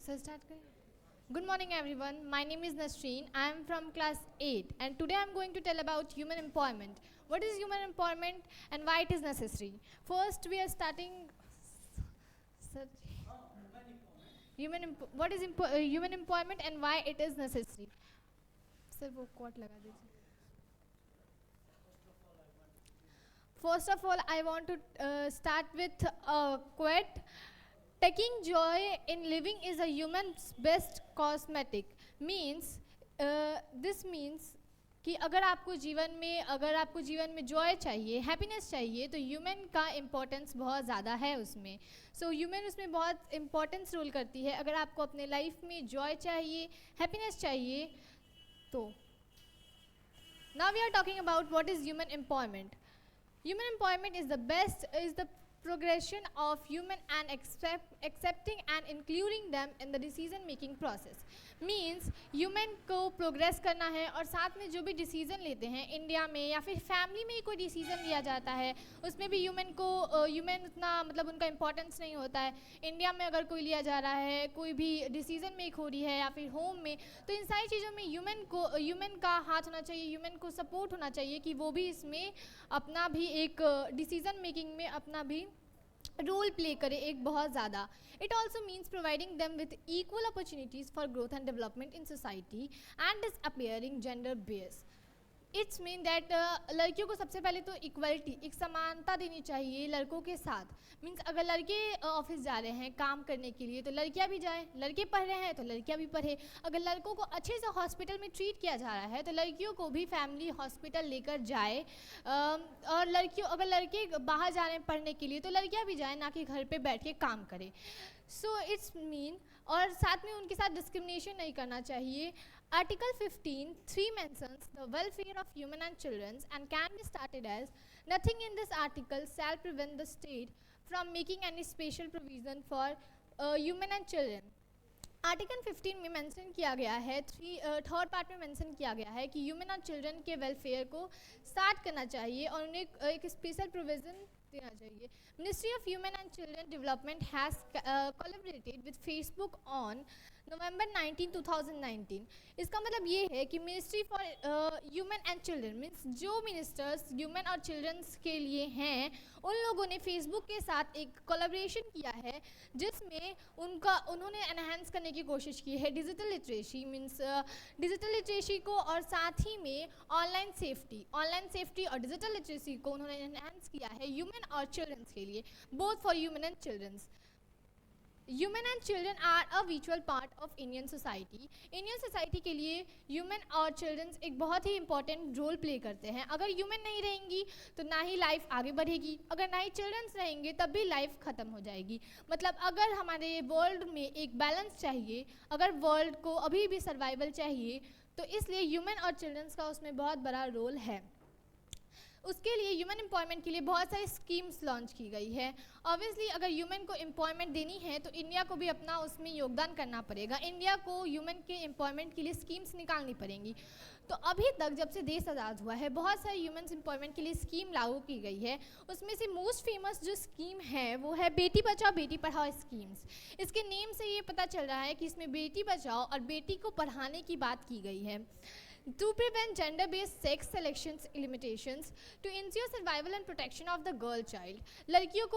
So start करें. Good morning everyone. My name is Nasreen. I am from class 8 and today I am going to tell about human empowerment. What is human empowerment and why it is necessary? First we are starting human empowerment and why it is necessary. Sir वो quote लगा दीजिए. First of all, I want to start with a quote. Taking joy in living is a human's best cosmetic. Means this means कि अगर आपको जीवन में Joy चाहिए, happiness चाहिए, तो ह्यूमन का इम्पोर्टेंस बहुत ज़्यादा है उसमें. सो ह्यूमन उसमें बहुत इम्पोर्टेंस रोल करती है. अगर आपको अपने लाइफ में जॉय चाहिए, हैप्पीनेस चाहिए, तो now we are talking about what is human empowerment. Human empowerment is the progression of human and accepting and including them in the decision making process. Means human को progress करना है और साथ में जो भी डिसीजन लेते हैं इंडिया में या फिर फैमिली में कोई डिसीजन लिया जाता है उसमें भी ह्यूमन उतना मतलब उनका इम्पोर्टेंस नहीं होता है. इंडिया में अगर कोई लिया जा रहा है, कोई भी डिसीजन मेक हो रही है या फिर होम में, तो इन सारी चीज़ों में ह्यूमन का हाथ होना चाहिए, ह्यूमन को सपोर्ट होना चाहिए कि वो भी इसमें अपना भी एक डिसीजन मेकिंग में अपना भी रोल प्ले करे एक बहुत ज़्यादा. It also means providing them with equal opportunities for growth and development in society and is appearing gender base. It's mean that लड़कियों को सबसे पहले तो इक्वलिटी, एक समानता देनी चाहिए लड़कों के साथ. मीन्स अगर लड़के ऑफिस जा रहे हैं काम करने के लिए तो लड़कियां भी जाएं, लड़के पढ़ रहे हैं तो लड़कियां भी पढ़े. अगर लड़कों को अच्छे से हॉस्पिटल में ट्रीट किया जा रहा है तो लड़कियों को भी फैमिली हॉस्पिटल लेकर जाए. और अगर लड़के बाहर जा रहे हैं पढ़ने के लिए तो लड़कियाँ भी जाएँ, ना कि घर पर बैठ के काम करें. सो इट्स मीन और साथ में उनके साथ डिस्क्रिमिनेशन नहीं करना चाहिए. Article 15(3) mentions the welfare of human and children and can be started as nothing in this article shall prevent the state from making any special provision for human and children. Article 15 में mention किया गया है, third part में mention किया गया है कि human और चिल्ड्रन के वेलफेयर को स्टार्ट करना चाहिए और उन्हें एक स्पेशल प्रोविज़न देना चाहिए. Ministry of human and children development has collaborated with Facebook on November 19, 2019. इसका मतलब ये है कि ministry for human and children means जो मिनिस्टर्स ह्यूमन और चिल्ड्रंस के लिए हैं उन लोगों ने फेसबुक के साथ एक कोलैबोरेशन किया है जिसमें उन्होंने एनहांस करने की कोशिश की है digital literacy. Means digital literacy को और साथ ही में ऑनलाइन सेफ्टी और डिजिटल लिटरेसी को उन्होंने एनहांस किया है ह्यूमन और चिल्ड्रंस के लिए, both for human and childrens. Human and children are a विचुअल part of Indian society. Indian society के लिए ह्यूमन और चिल्ड्रंस एक बहुत ही इंपॉर्टेंट रोल प्ले करते हैं. अगर ह्यूमन नहीं रहेंगी तो ना ही लाइफ आगे बढ़ेगी, अगर ना ही चिल्ड्रंस रहेंगे तब भी लाइफ ख़त्म हो जाएगी. मतलब अगर हमारे वर्ल्ड में एक बैलेंस चाहिए, अगर वर्ल्ड को अभी भी सर्वाइवल चाहिए, तो इसलिए ह्यूमन और चिल्ड्रंस का उसमें बहुत बड़ा रोल है. उसके लिए ह्यूमन एम्पावरमेंट के लिए बहुत सारी स्कीम्स लॉन्च की गई है. ऑब्वियसली अगर ह्यूमन को एम्पावरमेंट देनी है तो इंडिया को भी अपना उसमें योगदान करना पड़ेगा. इंडिया को ह्यूमन के एम्पावरमेंट के लिए स्कीम्स निकालनी पड़ेंगी. तो अभी तक जब से देश आज़ाद हुआ है बहुत सारे ह्यूमन एम्पावरमेंट के लिए स्कीम लागू की गई है. उसमें से मोस्ट फेमस जो स्कीम है वो है बेटी बचाओ बेटी पढ़ाओ स्कीम्स. इसके नेम से ये पता चल रहा है कि इसमें बेटी बचाओ और बेटी को पढ़ाने की बात की गई है. To prevent gender-based sex selections limitations, to ensure survival and protection of the girl child. लड़कियों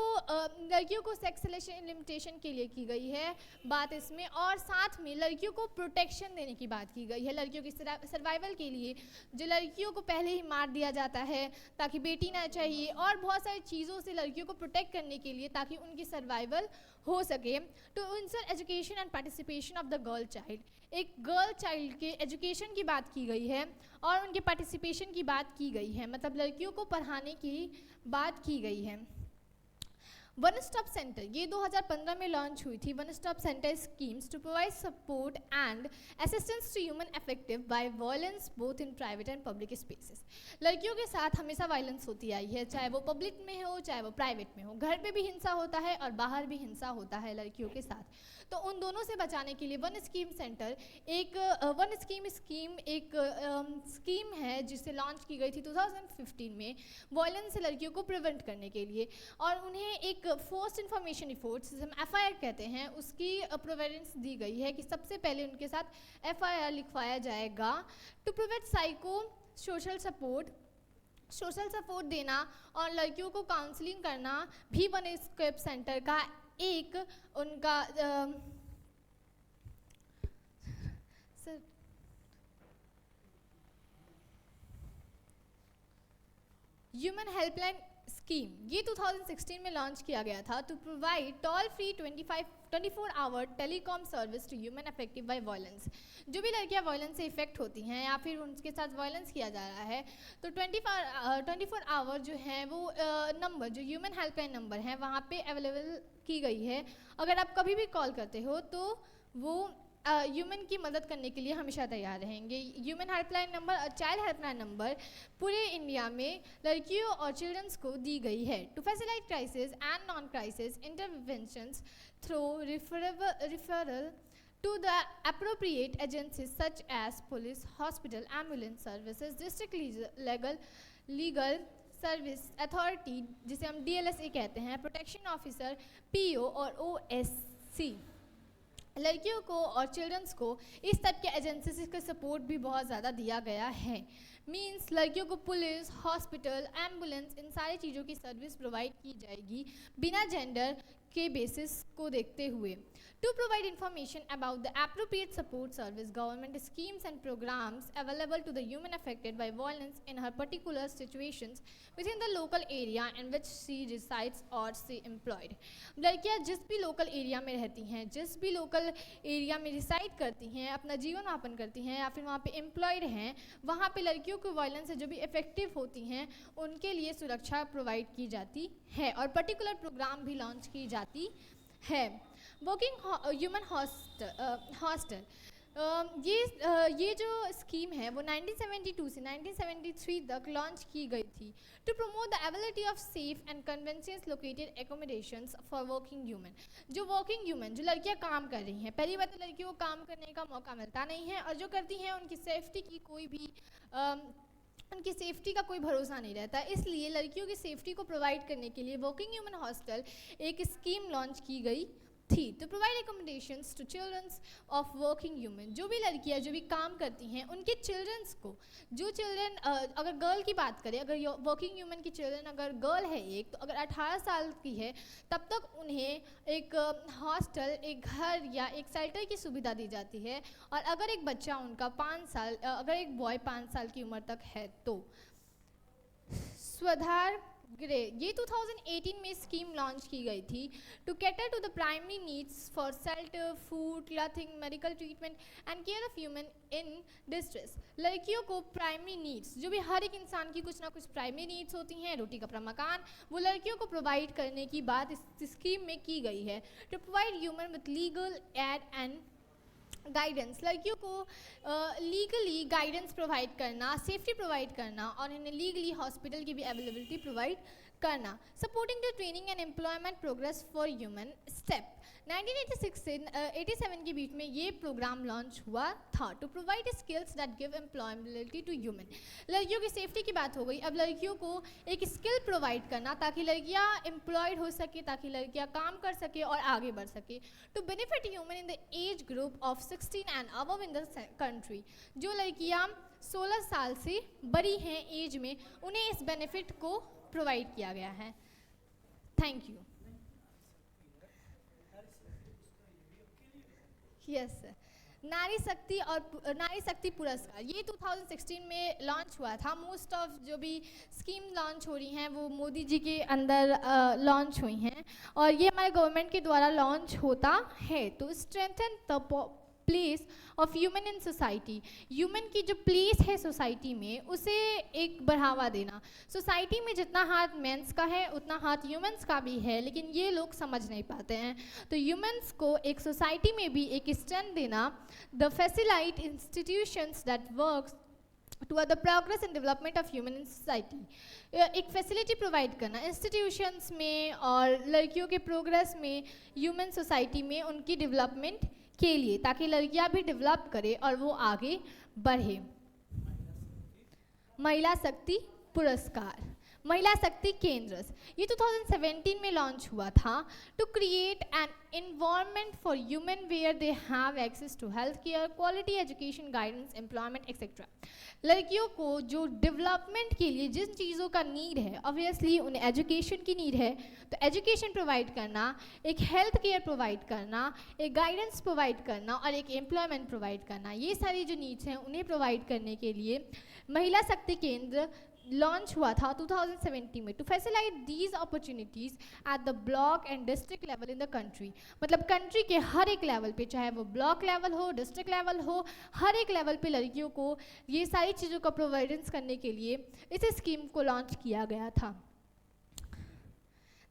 को सेक्स सिलेक्शन लिमिटेशन के लिए की गई है बात इसमें, और साथ में लड़कियों को प्रोटेक्शन देने की बात की गई है. लड़कियों की सर्वाइवल के लिए जो लड़कियों को पहले ही मार दिया जाता है ताकि बेटी ना चाहिए, और बहुत सारी चीज़ों से लड़कियों को प्रोटेक्ट करने के लिए ताकि उनकी सर्वाइवल हो सके. To ensure education and participation of the girl child. एक गर्ल चाइल्ड के एजुकेशन की बात की गई है और उनके पार्टिसिपेशन की बात की गई है, मतलब लड़कियों को पढ़ाने की बात की गई है. वन स्टॉप सेंटर ये 2015 में लॉन्च हुई थी. One stop centre schemes to provide support and assistance to human affective by violence both in private and public spaces. लड़कियों के साथ हमेशा वायलेंस होती आई है, चाहे वो पब्लिक में हो चाहे वो प्राइवेट में हो. घर पे भी हिंसा होता है और बाहर भी हिंसा होता है लड़कियों के साथ. तो उन दोनों से बचाने के लिए वन स्कीम सेंटर एक स्कीम है जिसे लॉन्च की गई थी 2015 में वायलेंस से लड़कियों को प्रिवेंट करने के लिए, और उन्हें एक एक फोर्स्ड इंफॉर्मेशन रिपोर्ट्स, जिसे हम FIR कहते हैं, उसकी प्रोविडेंस दी गई है कि सबसे पहले उनके साथ FIR लिखवाया जाएगा। To provide psycho social support देना और लड़कियों को काउंसलिंग करना भी वन स्टॉप सेंटर का एक उनका ह्यूमन हेल्पलाइन स्कीम, ये 2016 में लॉन्च किया गया था to provide toll free 24 hour telecom service to human affected by violence. जो भी लड़कियां वायलेंस से इफेक्ट होती हैं या फिर उनके साथ वायलेंस किया जा रहा है, तो 24 आवर जो है वो नंबर, जो ह्यूमन हेल्पलाइन नंबर है, वहाँ पे अवेलेबल की गई है। अगर आप कभी भी कॉल करते हो तो वो ह्यूमन की मदद करने के लिए हमेशा तैयार रहेंगे। ह्यूमन हेल्पलाइन नंबर और चाइल्ड हेल्पलाइन नंबर पूरे इंडिया में लड़कियों और चिल्ड्रंस को दी गई है to facilitate crisis and non crisis interventions through referral to the appropriate agencies such as police, hospital, ambulance services, district legal service authority, जिसे हम DLSA कहते हैं, प्रोटेक्शन ऑफिसर, PO और OSC। लड़कियों को और चिल्ड्रंस को इस टाइप के एजेंसीज का सपोर्ट भी बहुत ज़्यादा दिया गया है। मींस लड़कियों को पुलिस, हॉस्पिटल, एम्बुलेंस, इन सारी चीज़ों की सर्विस प्रोवाइड की जाएगी बिना जेंडर के बेसिस को देखते हुए। To provide information about the appropriate support service, government schemes and programmes available to the human affected by violence in her particular situations within the local area in which she resides और she employed. लड़कियाँ जिस भी local area में रहती हैं, जिस भी local area में रिसाइड करती हैं, अपना जीवन यापन करती हैं या फिर वहाँ पे एम्प्लॉयड हैं, वहाँ पे लड़कियों को वायलेंस से जो भी इफेक्टिव होती हैं उनके लिए सुरक्षा प्रोवाइड की जाती है और पर्टिकुलर प्रोग्राम भी लॉन्च की जाती है। वर्किंग ह्यूमन हॉस्टल, ये जो स्कीम है वो 1972 से 1973 तक लॉन्च की गई थी to promote the ability of safe and conveniently located accommodations for working human. जो वर्किंग ह्यूमन, जो लड़कियां काम कर रही हैं, पहली बात तो लड़कियों को काम करने का मौका मिलता नहीं है और जो करती हैं उनकी सेफ्टी की उनकी सेफ्टी का कोई भरोसा नहीं रहता, इसलिए लड़कियों की सेफ्टी को प्रोवाइड करने के लिए वर्किंग ह्यूमन हॉस्टल एक स्कीम लॉन्च की गई थी to provide accommodations to childrens of working human. जो भी लड़कियां जो भी काम करती हैं उनके चिल्ड्रंस को, जो चिल्ड्रन अगर गर्ल की बात करें, अगर वर्किंग ह्यूमन की चिल्ड्रन अगर गर्ल है एक, तो अगर 18 साल की है तब तक उन्हें एक हॉस्टल, एक घर या एक शेल्टर की सुविधा दी जाती है। और अगर एक बच्चा उनका 5 साल, अगर एक बॉय 5 साल की उम्र तक है तो स्वधार ग्रे, ये 2018 में स्कीम लॉन्च की गई थी to cater to the primary needs for shelter, food, clothing, medical treatment and care of human in distress. लड़कियों को प्राइमरी नीड्स, जो भी हर एक इंसान की कुछ ना कुछ प्राइमरी नीड्स होती हैं, रोटी कपड़ा मकान, वो लड़कियों को प्रोवाइड करने की बात इस स्कीम में की गई है to provide human with legal aid and guidance. लड़कियों को लीगली गाइडेंस प्रोवाइड करना, सेफ्टी प्रोवाइड करना और इन्हें लीगली हॉस्पिटल की भी अवेलेबिलिटी प्रोवाइड करना। Supporting the training and employment progress for human step, 1986 से 87 के बीच में ये प्रोग्राम लॉन्च हुआ था to provide skills that give employability to human. लड़कियों की सेफ्टी की बात हो गई, अब लड़कियों को एक स्किल प्रोवाइड करना ताकि लड़कियां एम्प्लॉयड हो सके, ताकि लड़कियां काम कर सके और आगे बढ़ सके। To benefit human in the age group of 16 and above in the country, जो लड़कियां 16 साल से बड़ी हैं एज में, उन्हें इस बेनिफिट को प्रोवाइड किया गया है। Thank you. यस सर, नारी शक्ति पुरस्कार ये 2016 में लॉन्च हुआ था। मोस्ट ऑफ जो भी स्कीम लॉन्च हो रही हैं वो मोदी जी के अंदर लॉन्च हुई हैं और ये हमारे गवर्नमेंट के द्वारा लॉन्च होता है to strengthen the place of human in society. Human की जो प्लेस है सोसाइटी में उसे एक बढ़ावा देना। सोसाइटी में जितना हाथ मेंस का है उतना हाथ ह्यूमन्स का भी है, लेकिन ये लोग समझ नहीं पाते हैं। तो ह्यूमन्स को एक सोसाइटी में भी एक स्ट्रेंथ देना, the facilitate institutions that works to the progress and development of human in society. एक फैसिलिटी प्रोवाइड करना इंस्टीट्यूशंस में और लड़कियों के प्रोग्रेस में, ह्यूमन सोसाइटी में उनकी डेवलपमेंट के लिए, ताकि लड़कियां भी डेवलप करे और वो आगे बढ़े। महिला शक्ति पुरस्कार, महिला शक्ति केंद्र, ये 2017 में लॉन्च हुआ था to create an environment for women where they have access to health care, quality education, guidance, employment, etc. लड़कियों को जो डेवलपमेंट के लिए जिन चीज़ों का नीड है, ऑब्वियसली उन्हें एजुकेशन की नीड है, तो एजुकेशन प्रोवाइड करना, एक हेल्थ केयर प्रोवाइड करना, एक गाइडेंस प्रोवाइड करना और एक एम्प्लॉयमेंट प्रोवाइड करना, ये सारी जो नीड्स हैं उन्हें प्रोवाइड करने के लिए महिला शक्ति केंद्र लॉन्च हुआ था 2017 में to facilitate these opportunities at the block and district level in the country. मतलब कंट्री के हर एक लेवल पे, चाहे वो ब्लॉक लेवल हो, डिस्ट्रिक्ट लेवल हो, हर एक लेवल पे लड़कियों को ये सारी चीज़ों का प्रोवाइडेंस करने के लिए इस स्कीम को लॉन्च किया गया था।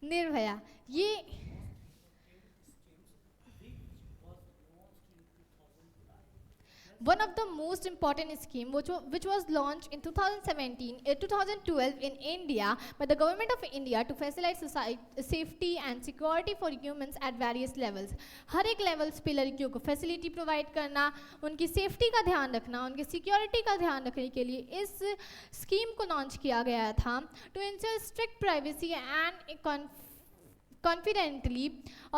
निर्भया, ये one of the most important scheme which was launched in 2012 in India by the government of India to facilitate safety and security for humans at various levels। हर एक levels पे लड़कियों को facility provide करना, उनकी safety का ध्यान रखना, उनकी security का ध्यान रखने के लिए इस scheme को launch किया गया था to ensure strict privacy and confidently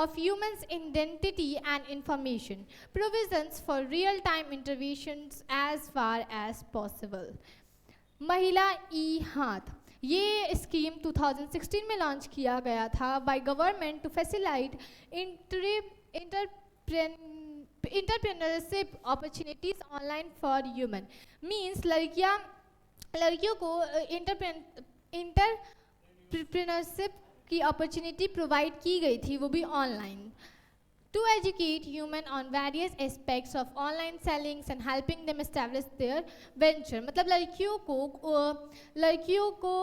of humans' identity and information, provisions for real-time interventions as far as possible। महिला ई हाथ, ये स्कीम 2016 में लॉन्च किया गया था by government to facilitate entrepreneurship opportunities online for human. Means लड़कियों को entrepreneurship की अपॉर्चुनिटी प्रोवाइड की गई थी, वो भी online, to educate human on various aspects of online sellings and helping them establish their venture. मतलब लड़कियों को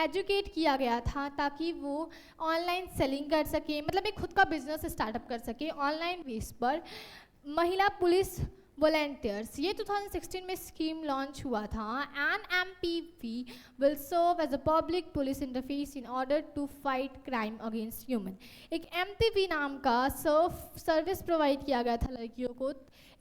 एजुकेट किया गया था ताकि वो ऑनलाइन सेलिंग कर सके, मतलब एक खुद का बिजनेस स्टार्टअप कर सके ऑनलाइन बेस पर। महिला पुलिस वॉलंटियर्स, ये 2016 में स्कीम लॉन्च हुआ था। An MPV will serve as a public police interface in order to fight crime against human. एक MPV नाम का सर्विस प्रोवाइड किया गया था लड़कियों को,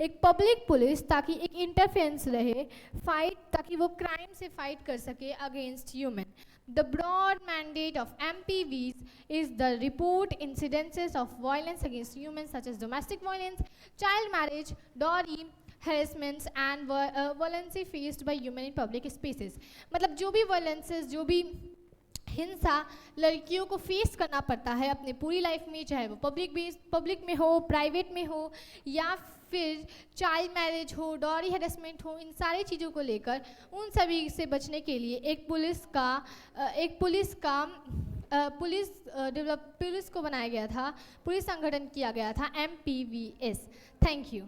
एक पब्लिक पुलिस, ताकि एक इंटरफेरेंस रहे ताकि वो क्राइम से फाइट कर सके against human. The broad mandate of MPVs is the report incidences of violence against humans such as domestic violence, child marriage, dowry, harassments and violence faced by human in public spaces। मतलब जो भी violences, जो भी हिंसा लड़कियों को face करना पड़ता है अपने पूरी लाइफ में, चाहे वो पब्लिक में हो, प्राइवेट में हो, या फिर चाइल्ड मैरिज हो, डॉरी हेरेसमेंट हो, इन सारी चीज़ों को लेकर उन सभी से बचने के लिए एक पुलिस को बनाया गया था, पुलिस संगठन किया गया था MPVS। Thank you.